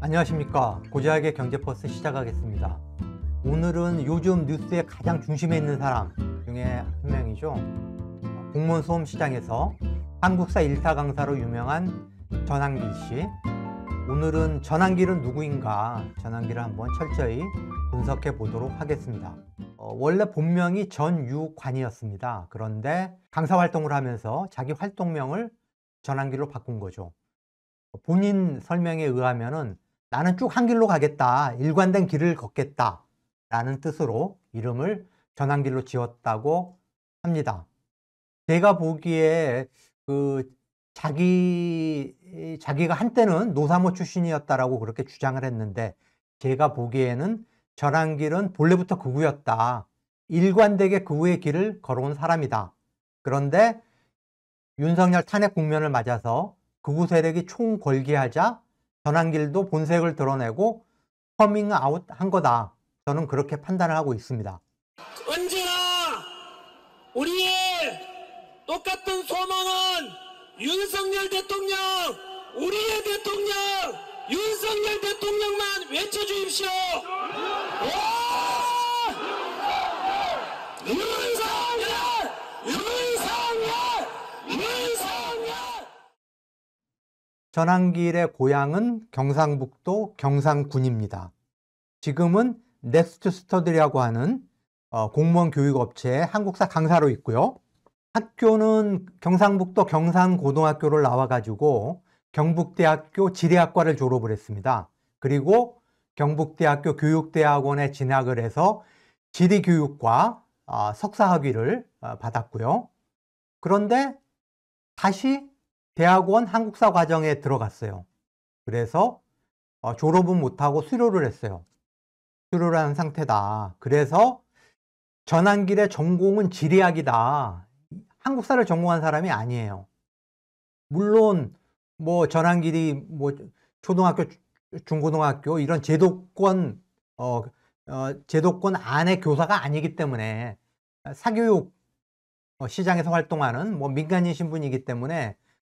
안녕하십니까. 고재학의 경제버스 시작하겠습니다. 오늘은 요즘 뉴스의 가장 중심에 있는 사람 중에 한 명이죠. 공무원 수험 시장에서 한국사 1타 강사로 유명한 전한길 씨. 오늘은 전한길은 누구인가, 전한길을 한번 철저히 분석해 보도록 하겠습니다. 원래 본명이 전유관이었습니다. 그런데 강사 활동을 하면서 자기 활동명을 전한길로 바꾼 거죠. 본인 설명에 의하면은 나는 쭉 한 길로 가겠다, 일관된 길을 걷겠다 라는 뜻으로 이름을 전한길로 지었다고 합니다. 제가 보기에 자기가 한때는 노사모 출신이었다라고 그렇게 주장을 했는데, 제가 보기에는 전한길은 본래부터 극우였다, 일관되게 극우의 길을 걸어온 사람이다. 그런데 윤석열 탄핵 국면을 맞아서 극우 세력이 총궐기하자 전한길도 본색을 드러내고 커밍아웃 한 거다. 저는 그렇게 판단을 하고 있습니다. 언제나 우리의 똑같은 소망은 윤석열 대통령, 우리의 대통령, 윤석열 대통령만 외쳐주십시오. 윤석열! 윤석열! 윤석열! 전한길의 고향은 경상북도 경상군입니다. 지금은 넥스트 스터디라고 하는 공무원 교육업체의 한국사 강사로 있고요. 학교는 경상북도 경상고등학교를 나와가지고 경북대학교 지리학과를 졸업을 했습니다. 그리고 경북대학교 교육대학원에 진학을 해서 지리교육과 석사학위를 받았고요. 그런데 다시 대학원 한국사 과정에 들어갔어요. 그래서 졸업은 못하고 수료를 했어요. 수료를 한 상태다. 그래서 전한길의 전공은 지리학이다, 한국사를 전공한 사람이 아니에요. 물론 뭐 전한길이 뭐 초등학교, 중고등학교 이런 제도권 안의 교사가 아니기 때문에, 사교육 시장에서 활동하는 뭐 민간인 신분이기 때문에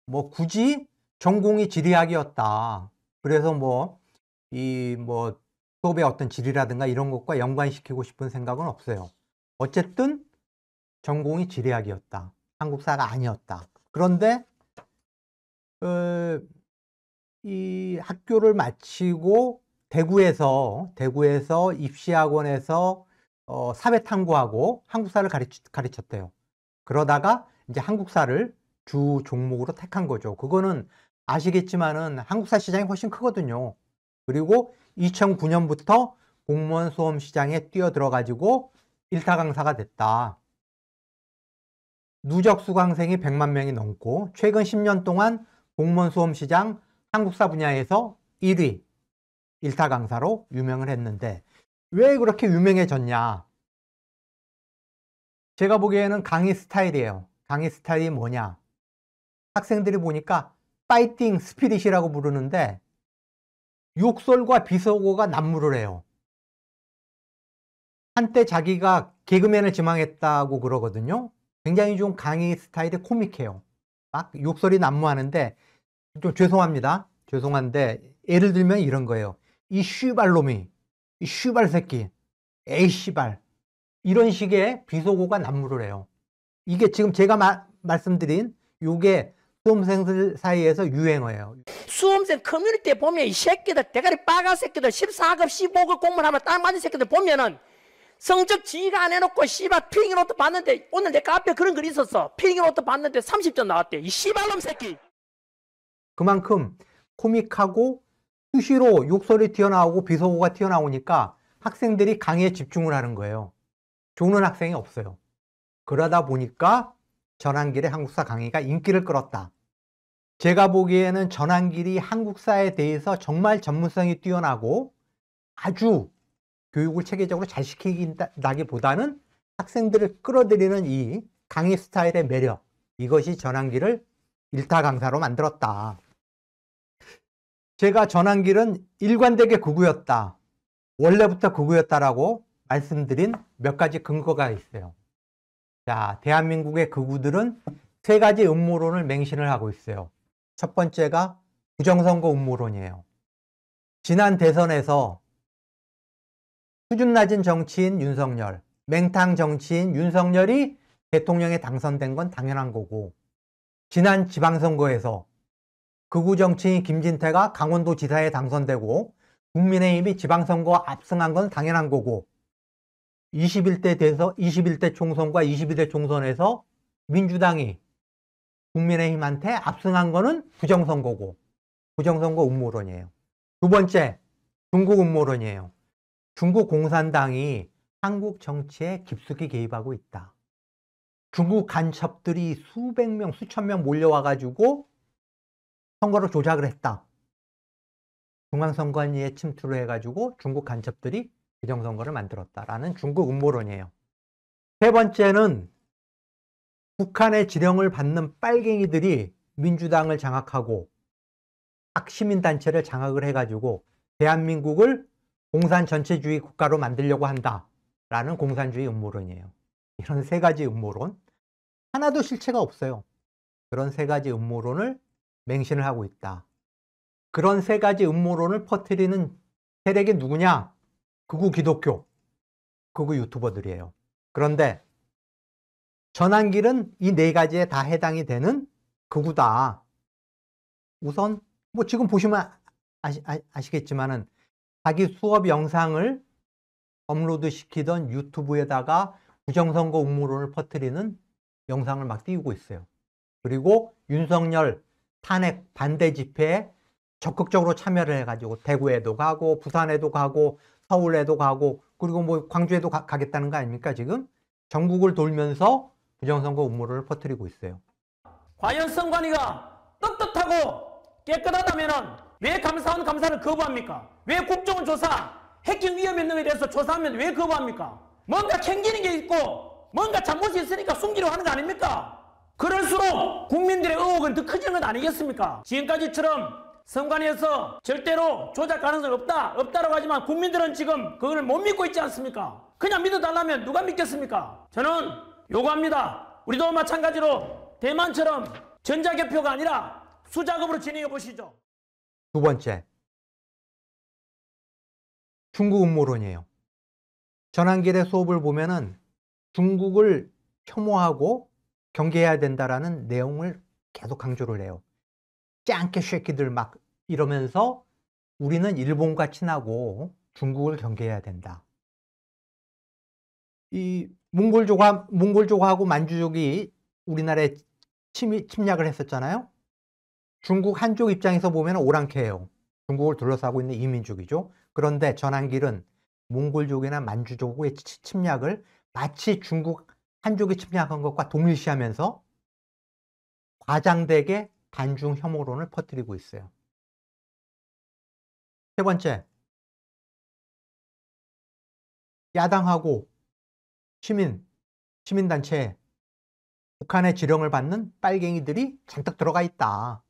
뭐 굳이 전공이 지리학이었다, 그래서 뭐 수업의 어떤 질이라든가 이런 것과 연관시키고 싶은 생각은 없어요. 어쨌든 전공이 지리학이었다, 한국사가 아니었다. 그런데 이 학교를 마치고 대구에서 입시학원에서 사회탐구하고 한국사를 가르쳤대요. 그러다가 이제 한국사를 주 종목으로 택한 거죠. 그거는 아시겠지만은 한국사 시장이 훨씬 크거든요. 그리고 2009년부터 공무원 수험 시장에 뛰어들어 가지고 1타 강사가 됐다. 누적 수강생이 100만 명이 넘고 최근 10년 동안 공무원 수험 시장 한국사 분야에서 1위 1타 강사로 유명을 했는데, 왜 그렇게 유명해졌냐? 제가 보기에는 강의 스타일이에요. 강의 스타일이 뭐냐? 학생들이 보니까 파이팅 스피릿이라고 부르는데 욕설과 비속어가 난무를 해요. 한때 자기가 개그맨을 지망했다고 그러거든요. 굉장히 좀 강의 스타일이 코믹해요. 막 욕설이 난무하는데, 좀 죄송한데 예를 들면 이런 거예요. 이 씨발놈이, 이 씨발 새끼, 에이 씨발, 이런 식의 비속어가 난무를 해요. 이게 지금 제가 말씀드린 요게 수험생들 사이에서 유행어예요. 수험생 커뮤니티에 보면 이 새끼들, 대가리 빨간 새끼들, 14급, 15급 공부하면 딱 맞은 새끼들 보면은 성적 지휘가 안 해놓고 씨발 필기노트 봤는데, 오늘 내 카페에 그런 글이 있었어. 필기노트 봤는데 30점 나왔대. 이 씨발놈 새끼. 그만큼 코믹하고 수시로 욕설이 튀어나오고 비속어가 튀어나오니까 학생들이 강의에 집중을 하는 거예요. 조는 학생이 없어요. 그러다 보니까 전한길의 한국사 강의가 인기를 끌었다. 제가 보기에는 전한길이 한국사에 대해서 정말 전문성이 뛰어나고 아주 교육을 체계적으로 잘 시키긴다기보다는 학생들을 끌어들이는 이 강의 스타일의 매력, 이것이 전한길을 1타 강사로 만들었다. 제가 전한길은 일관되게 극우였다, 원래부터 극우였다라고 말씀드린 몇 가지 근거가 있어요. 자, 대한민국의 극우들은 세 가지 음모론을 맹신을 하고 있어요. 첫 번째가 부정선거 음모론이에요. 지난 대선에서 수준 낮은 정치인 윤석열, 맹탕 정치인 윤석열이 대통령에 당선된 건 당연한 거고, 지난 지방선거에서 극우 정치인 김진태가 강원도 지사에 당선되고 국민의힘이 지방선거 압승한 건 당연한 거고, 21대 총선과 22대 총선에서 민주당이 국민의힘한테 압승한 거는 부정선거고, 부정선거 음모론이에요. 두 번째, 중국 음모론이에요. 중국 공산당이 한국 정치에 깊숙이 개입하고 있다. 중국 간첩들이 수백 명, 수천 명 몰려와가지고 선거를 조작을 했다. 중앙선관위에 침투를 해가지고 중국 간첩들이 부정선거를 만들었다라는 중국 음모론이에요. 세 번째는 북한의 지령을 받는 빨갱이들이 민주당을 장악하고 각 시민단체를 장악을 해가지고 대한민국을 공산 전체주의 국가로 만들려고 한다라는 공산주의 음모론이에요. 이런 세 가지 음모론, 하나도 실체가 없어요. 그런 세 가지 음모론을 맹신을 하고 있다. 그런 세 가지 음모론을 퍼뜨리는 세력이 누구냐? 극우 기독교, 극우 유튜버들이에요. 그런데 전환길은 이 네 가지에 다 해당이 되는 극우다. 우선 뭐 지금 보시면 아시겠지만은 자기 수업 영상을 업로드 시키던 유튜브에다가 부정선거 음모론을 퍼뜨리는 영상을 막 띄우고 있어요. 그리고 윤석열 탄핵 반대 집회에 적극적으로 참여를 해가지고 대구에도 가고 부산에도 가고 서울에도 가고 그리고 뭐 광주에도 가겠다는 거 아닙니까? 지금 전국을 돌면서 부정선거 음모론을 퍼뜨리고 있어요. 과연 선관위가 떳떳하고 깨끗하다면 왜 감사원 감사를 거부합니까? 왜 국정조사 해킹 위험 있는 것에 대해서 조사하면 왜 거부합니까? 뭔가 챙기는 게 있고 뭔가 잘못이 있으니까 숨기려고 하는 거 아닙니까? 그럴수록 국민들의 의혹은 더 커지는 것 아니겠습니까? 지금까지처럼 선관위에서 절대로 조작 가능성이 없다라고 하지만 국민들은 지금 그걸 못 믿고 있지 않습니까? 그냥 믿어달라면 누가 믿겠습니까? 저는 요구합니다. 우리도 마찬가지로 대만처럼 전자개표가 아니라 수작업으로 진행해 보시죠. 두 번째, 중국 음모론이에요. 전환길의 수업을 보면은 중국을 혐오하고 경계해야 된다라는 내용을 계속 강조를 해요. 짱깨 쉐끼들 막 이러면서 우리는 일본과 친하고 중국을 경계해야 된다. 이 몽골족하고 만주족이 우리나라에 침략을 했었잖아요. 중국 한족 입장에서 보면 오랑캐예요. 중국을 둘러싸고 있는 이민족이죠. 그런데 전환길은 몽골족이나 만주족의 침략을 마치 중국 한족이 침략한 것과 동일시하면서 과장되게 반중 혐오론을 퍼뜨리고 있어요. 세 번째, 야당하고 시민단체에 북한의 지령을 받는 빨갱이들이 잔뜩 들어가 있다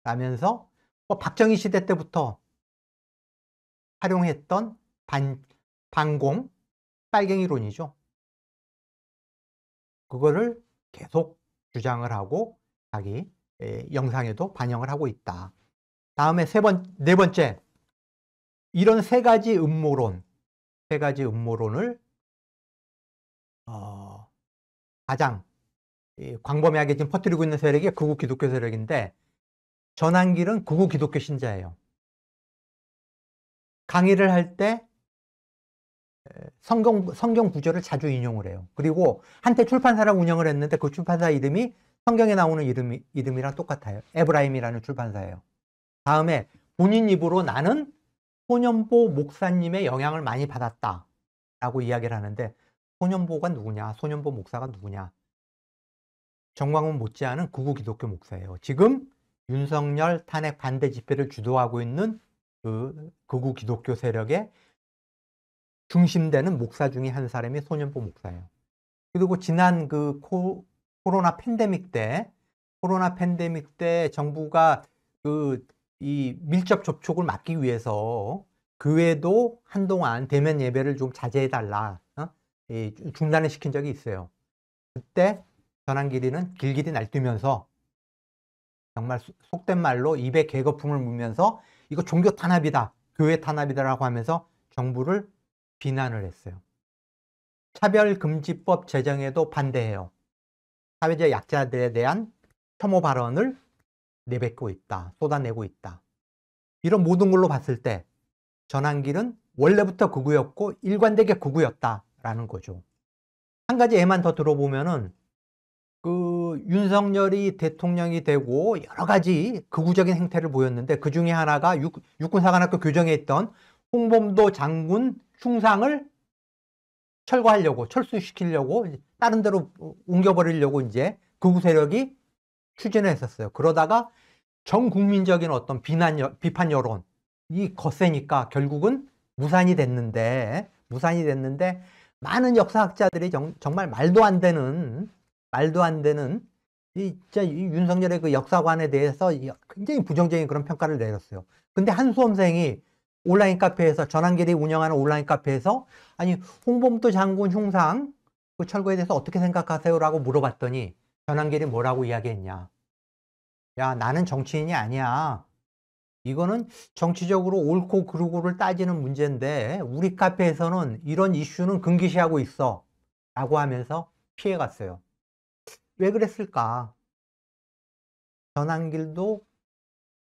라면서 박정희 시대 때부터 활용했던 반공 빨갱이론이죠. 그거를 계속 주장을 하고 자기 영상에도 반영을 하고 있다. 다음에 네 번째, 이런 세 가지 음모론을 가장 광범위하게 지금 퍼뜨리고 있는 세력이 극우 기독교 세력인데, 전환길은 극우 기독교 신자예요. 강의를 할 때 성경 구절을 자주 인용을 해요. 그리고 한때 출판사를 운영을 했는데 그 출판사 이름이 성경에 나오는 이름이랑 똑같아요. 에브라임이라는 출판사예요. 다음에 본인 입으로 나는 소년보 목사님의 영향을 많이 받았다 라고 이야기를 하는데, 소년보가 누구냐? 소년보 목사가 누구냐? 정광훈 못지않은 극우 기독교 목사예요. 지금 윤석열 탄핵 반대 집회를 주도하고 있는 그 극우 기독교 세력의 중심되는 목사 중에 한 사람이 소년보 목사예요. 그리고 지난 그 코로나 팬데믹 때 정부가 이 밀접 접촉을 막기 위해서 교회도 한동안 대면 예배를 좀 자제해달라, 중단을 시킨 적이 있어요. 그때 전환길이는 길길이 날뛰면서 정말 속된 말로 입에 개거품을 물면서 이거 종교 탄압이다 교회 탄압이다라고 하면서 정부를 비난을 했어요. 차별금지법 제정에도 반대해요. 사회적 약자들에 대한 혐오 발언을 내뱉고 있다, 쏟아내고 있다. 이런 모든 걸로 봤을 때 전환길은 원래부터 극우였고 일관되게 극우였다라는 거죠. 한 가지 예만 더 들어보면은 그 윤석열이 대통령이 되고 여러 가지 극우적인 행태를 보였는데 그 중에 하나가 육군사관학교 교정에 있던 홍범도 장군 흉상을 철거하려고, 철수시키려고 다른 데로 옮겨버리려고 이제 극우 세력이 추진을 했었어요. 그러다가 전 국민적인 어떤 비판 여론이 거세니까 결국은 무산이 됐는데 많은 역사학자들이 정말 말도 안 되는 진짜 이 윤석열의 그 역사관에 대해서 굉장히 부정적인 그런 평가를 내렸어요. 근데 한 수험생이 온라인 카페에서, 전환길이 운영하는 온라인 카페에서 아니 홍범도 장군 흉상 그 철거에 대해서 어떻게 생각하세요? 라고 물어봤더니 전환길이 뭐라고 이야기했냐. 야, 나는 정치인이 아니야. 이거는 정치적으로 옳고 그르고를 따지는 문제인데 우리 카페에서는 이런 이슈는 금기시하고 있어 라고 하면서 피해갔어요. 왜 그랬을까? 전환길도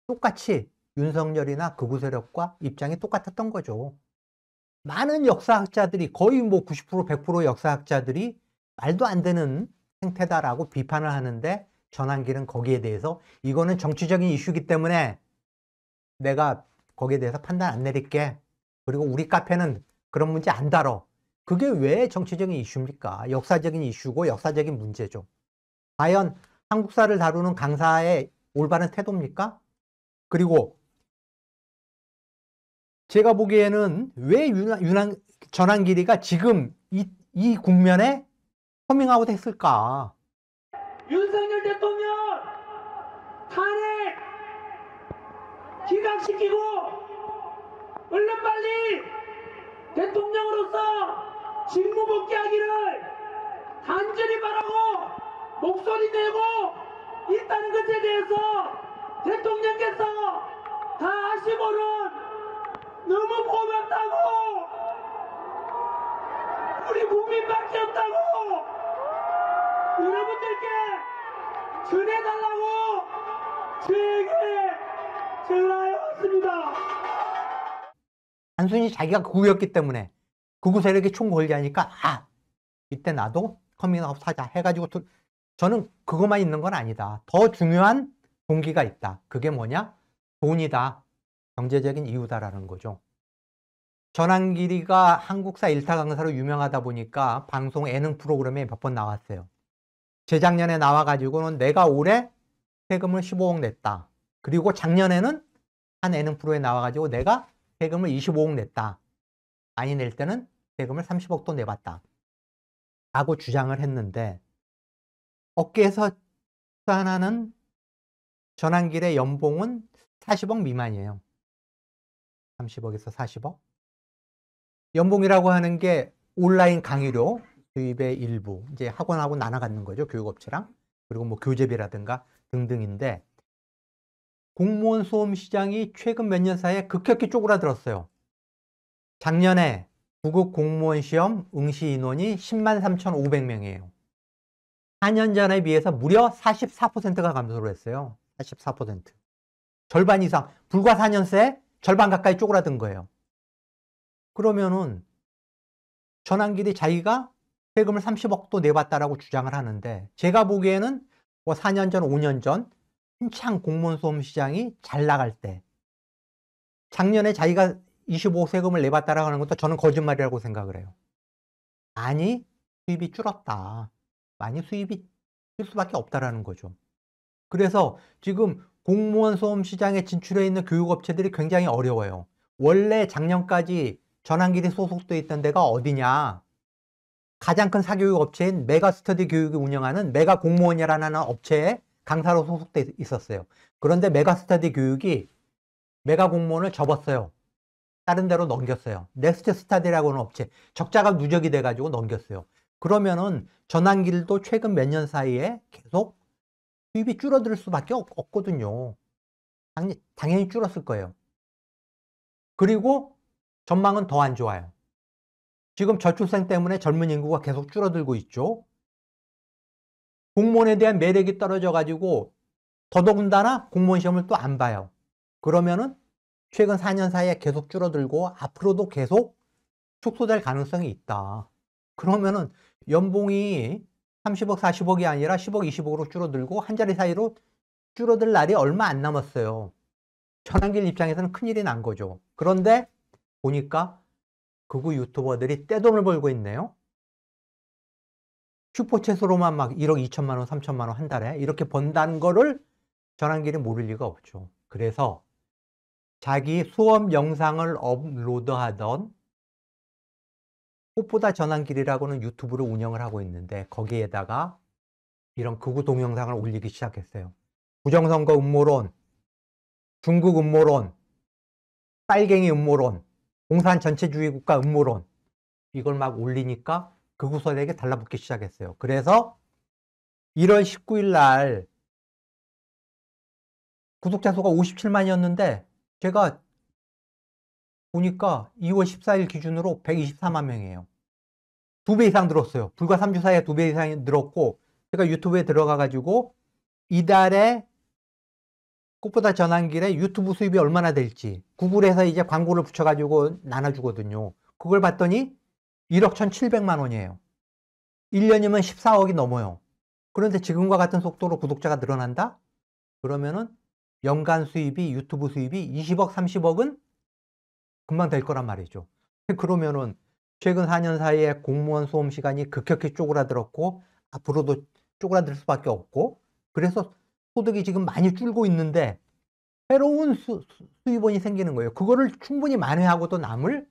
똑같이 윤석열이나 극우 세력과 입장이 똑같았던 거죠. 많은 역사학자들이 거의 뭐 90% 100% 역사학자들이 말도 안 되는 행태다라고 비판을 하는데 전환길은 거기에 대해서 이거는 정치적인 이슈이기 때문에 내가 거기에 대해서 판단 안 내릴게. 그리고 우리 카페는 그런 문제 안 다뤄. 그게 왜 정치적인 이슈입니까? 역사적인 이슈고 역사적인 문제죠. 과연 한국사를 다루는 강사의 올바른 태도입니까? 그리고 제가 보기에는 왜 전환길이가 지금 이 국면에 커밍아웃 했을까? 윤석열 대통령 탄핵 기각시키고 얼른 빨리 대통령으로서 직무 복귀하기를 간절히 바라고 목소리 내고 있다는 것에 대해서 대통령께서 다 아시고는 너무 고맙다고, 우리 국민밖에 없다고 여러분들께 전해달라고 저에게 전화해왔습니다. 단순히 자기가 극우였기 때문에 극우 세력이 총 걸기하니까 이때 나도 커밍아웃 하자 해가지고 저는 그것만 있는 건 아니다. 더 중요한 동기가 있다. 그게 뭐냐? 돈이다. 경제적인 이유다라는 거죠. 전환길이가 한국사 일타 강사로 유명하다 보니까 방송 예능 프로그램에 몇 번 나왔어요. 재작년에 나와가지고는 내가 올해 세금을 15억 냈다. 그리고 작년에는 한 예능 프로에 나와가지고 내가 세금을 25억 냈다. 많이 낼 때는 세금을 30억도 내봤다. 라고 주장을 했는데 업계에서 추산하는 전환길의 연봉은 40억 미만이에요. 30억에서 40억. 연봉이라고 하는 게 온라인 강의료 수입의 일부, 이제 학원하고 나눠 갖는 거죠. 교육업체랑. 그리고 뭐 교재비라든가 등등인데 공무원 수험 시장이 최근 몇 년 사이에 급격히 쪼그라들었어요. 작년에 구급 공무원 시험 응시 인원이 10만 3,500명이에요. 4년 전에 비해서 무려 44%가 감소를 했어요. 44%. 절반 이상, 불과 4년 새에 절반 가까이 쪼그라든 거예요. 그러면은 전환길이 자기가 세금을 30억도 내봤다라고 주장을 하는데 제가 보기에는 뭐 4년 전, 5년 전 한창 공무원 수험 시장이 잘 나갈 때 작년에 자기가 25억 세금을 내봤다라고 하는 것도 저는 거짓말이라고 생각을 해요. 많이 수입이 줄었다. 많이 수입이 줄 수밖에 없다라는 거죠. 그래서 지금 공무원 수험 시장에 진출해 있는 교육업체들이 굉장히 어려워요. 원래 작년까지 전환길이 소속돼 있던 데가 어디냐? 가장 큰 사교육 업체인 메가스터디 교육이 운영하는 메가공무원이라는 업체에 강사로 소속돼 있었어요. 그런데 메가스터디 교육이 메가공무원을 접었어요. 다른 데로 넘겼어요. 넥스트 스타디라고 하는 업체, 적자가 누적이 돼가지고 넘겼어요. 그러면은 전환길도 최근 몇 년 사이에 계속 수입이 줄어들 수밖에 없거든요. 당연히 줄었을 거예요. 그리고 전망은 더 안 좋아요. 지금 저출생 때문에 젊은 인구가 계속 줄어들고 있죠. 공무원에 대한 매력이 떨어져 가지고 더더군다나 공무원 시험을 또 안 봐요. 그러면은 최근 4년 사이에 계속 줄어들고 앞으로도 계속 축소될 가능성이 있다. 그러면은 연봉이 30억, 40억이 아니라 10억, 20억으로 줄어들고 한 자리 사이로 줄어들 날이 얼마 안 남았어요. 전환길 입장에서는 큰일이 난 거죠. 그런데 보니까 극우 유튜버들이 떼돈을 벌고 있네요. 슈퍼챗으로만 막 1억 2천만 원, 3천만 원 한 달에 이렇게 번다는 거를 전환길이 모를 리가 없죠. 그래서 자기 수업 영상을 업로드하던 꽃보다 전환길이라고는 유튜브를 운영을 하고 있는데 거기에다가 이런 극우 동영상을 올리기 시작했어요. 부정선거 음모론, 중국 음모론, 빨갱이 음모론, 공산 전체주의 국가 음모론, 이걸 막 올리니까 극우선에게 달라붙기 시작했어요. 그래서 1월 19일 날 구독자 수가 57만이었는데 제가 보니까 2월 14일 기준으로 124만 명이에요. 2배 이상 늘었어요. 불과 3주 사이에 2배 이상 늘었고, 제가 유튜브에 들어가 가지고 이달에 꽃보다 전환길에 유튜브 수입이 얼마나 될지 구글에서 이제 광고를 붙여 가지고 나눠주거든요. 그걸 봤더니 1억 1,700만 원이에요. 1년이면 14억이 넘어요. 그런데 지금과 같은 속도로 구독자가 늘어난다? 그러면은 연간 수입이, 유튜브 수입이 20억, 30억은 금방 될 거란 말이죠. 그러면은 최근 4년 사이에 공무원 수험 시간이 급격히 쪼그라들었고 앞으로도 쪼그라들 수밖에 없고, 그래서 소득이 지금 많이 줄고 있는데 새로운 수입원이 생기는 거예요. 그거를 충분히 만회하고도 남을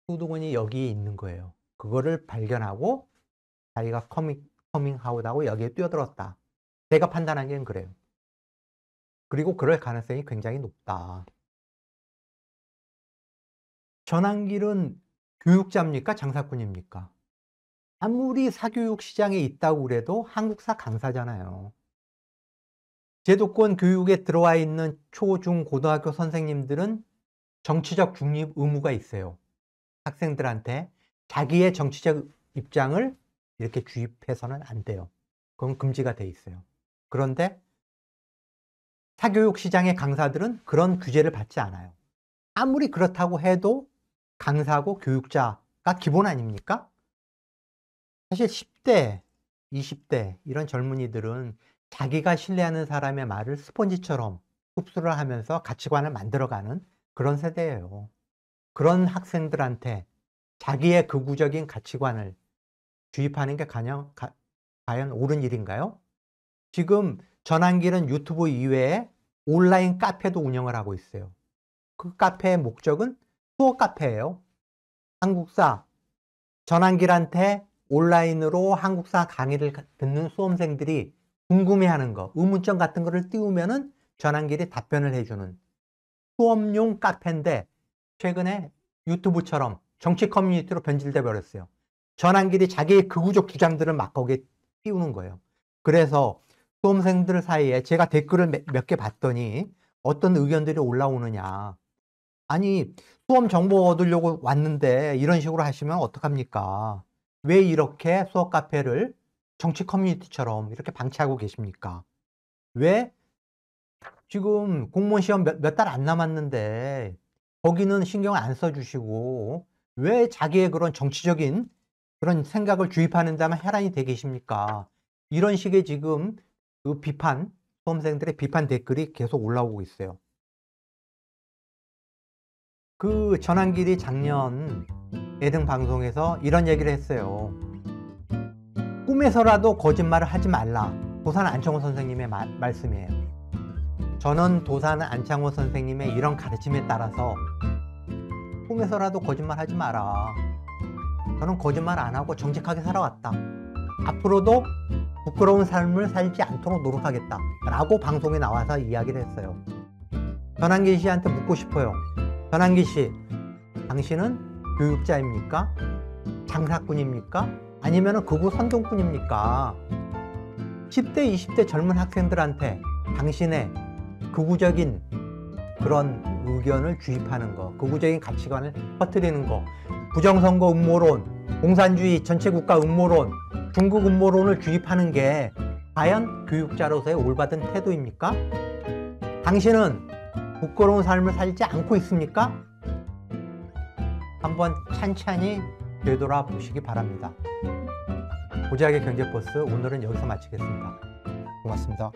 소득원이 여기에 있는 거예요. 그거를 발견하고 자기가 커밍아웃하고 여기에 뛰어들었다. 제가 판단한 게 그래요. 그리고 그럴 가능성이 굉장히 높다. 전환길은 교육자입니까? 장사꾼입니까? 아무리 사교육 시장에 있다고 그래도 한국사 강사잖아요. 제도권 교육에 들어와 있는 초, 중, 고등학교 선생님들은 정치적 중립 의무가 있어요. 학생들한테 자기의 정치적 입장을 이렇게 주입해서는 안 돼요. 그건 금지가 돼 있어요. 그런데 사교육 시장의 강사들은 그런 규제를 받지 않아요. 아무리 그렇다고 해도 강사고 교육자가 기본 아닙니까? 사실 10대, 20대 이런 젊은이들은 자기가 신뢰하는 사람의 말을 스펀지처럼 흡수를 하면서 가치관을 만들어가는 그런 세대예요. 그런 학생들한테 자기의 극우적인 가치관을 주입하는 게 과연 옳은 일인가요? 지금 전환길은 유튜브 이외에 온라인 카페도 운영을 하고 있어요. 그 카페의 목적은 수업 카페예요. 한국사, 전환길한테 온라인으로 한국사 강의를 듣는 수험생들이 궁금해하는 거, 의문점 같은 거를 띄우면은 전환길이 답변을 해주는 수업용 카페인데 최근에 유튜브처럼 정치 커뮤니티로 변질돼 버렸어요. 전환길이 자기의 극우적 주장들을 막 거기에 띄우는 거예요. 그래서 수험생들 사이에 제가 댓글을 몇 개 봤더니 어떤 의견들이 올라오느냐. 아니, 수험 정보 얻으려고 왔는데 이런 식으로 하시면 어떡합니까? 왜 이렇게 수업 카페를 정치 커뮤니티처럼 이렇게 방치하고 계십니까? 왜 지금 공무원 시험 몇 달 안 남았는데 거기는 신경 안 써주시고 왜 자기의 그런 정치적인 그런 생각을 주입하는 데만 혈안이 돼 계십니까? 이런 식의 지금 그 비판, 수험생들의 비판 댓글이 계속 올라오고 있어요. 그 전환길이 작년 예능 방송에서 이런 얘기를 했어요. 꿈에서라도 거짓말을 하지 말라. 도산 안창호 선생님의 말씀이에요. 저는 도산 안창호 선생님의 이런 가르침에 따라서 꿈에서라도 거짓말 하지 마라. 저는 거짓말 안 하고 정직하게 살아왔다. 앞으로도 부끄러운 삶을 살지 않도록 노력하겠다. 라고 방송에 나와서 이야기를 했어요. 전환길 씨한테 묻고 싶어요. 전환길 씨, 당신은 교육자입니까? 장사꾼입니까? 아니면 극우 선동꾼입니까? 10대, 20대 젊은 학생들한테 당신의 극우적인 그런 의견을 주입하는 거, 극우적인 가치관을 퍼뜨리는 거, 부정선거 음모론, 공산주의 전체 국가 음모론, 중국 음모론을 주입하는 게 과연 교육자로서의 올바른 태도입니까? 당신은 부끄러운 삶을 살지 않고 있습니까? 한번 찬찬히 되돌아보시기 바랍니다. 고지학의 경제버스 오늘은 여기서 마치겠습니다. 고맙습니다.